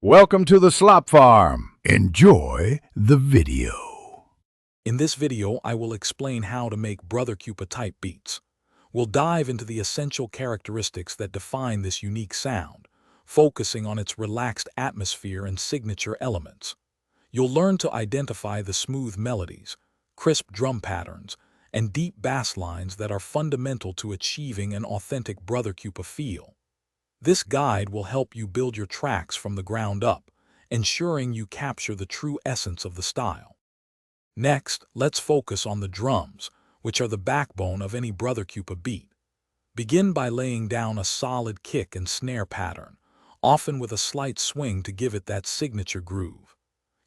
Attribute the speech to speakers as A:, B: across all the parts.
A: Welcome to the Slop Farm. Enjoy the video.
B: In this video, I will explain how to make BrotherKuPa type beats. We'll dive into the essential characteristics that define this unique sound, focusing on its relaxed atmosphere and signature elements. You'll learn to identify the smooth melodies, crisp drum patterns, and deep bass lines that are fundamental to achieving an authentic BrotherKuPa feel. This guide will help you build your tracks from the ground up, ensuring you capture the true essence of the style. Next, let's focus on the drums, which are the backbone of any BrotherKuPa beat. Begin by laying down a solid kick and snare pattern, often with a slight swing to give it that signature groove.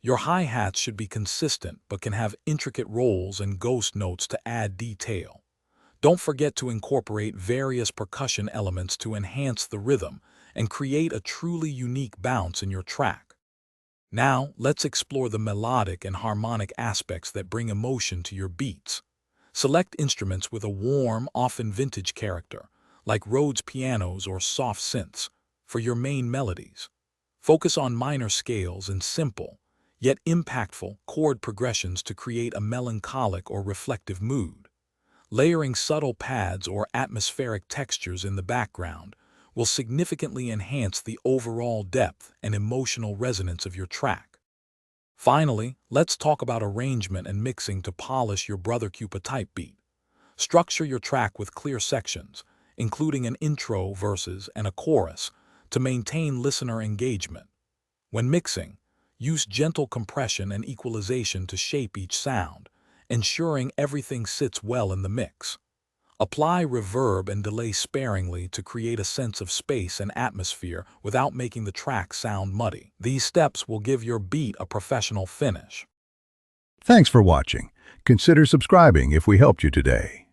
B: Your hi-hats should be consistent but can have intricate rolls and ghost notes to add detail. Don't forget to incorporate various percussion elements to enhance the rhythm and create a truly unique bounce in your track. Now, let's explore the melodic and harmonic aspects that bring emotion to your beats. Select instruments with a warm, often vintage character, like Rhodes pianos or soft synths, for your main melodies. Focus on minor scales and simple, yet impactful, chord progressions to create a melancholic or reflective mood. Layering subtle pads or atmospheric textures in the background will significantly enhance the overall depth and emotional resonance of your track. Finally, let's talk about arrangement and mixing to polish your BrotherKuPa type beat. Structure your track with clear sections, including an intro, verses, and a chorus, to maintain listener engagement. When mixing, use gentle compression and equalization to shape each sound, ensuring everything sits well in the mix. Apply reverb and delay sparingly to create a sense of space and atmosphere without making the track sound muddy. These steps will give your beat a professional finish.
A: Thanks for watching. Consider subscribing if we helped you today.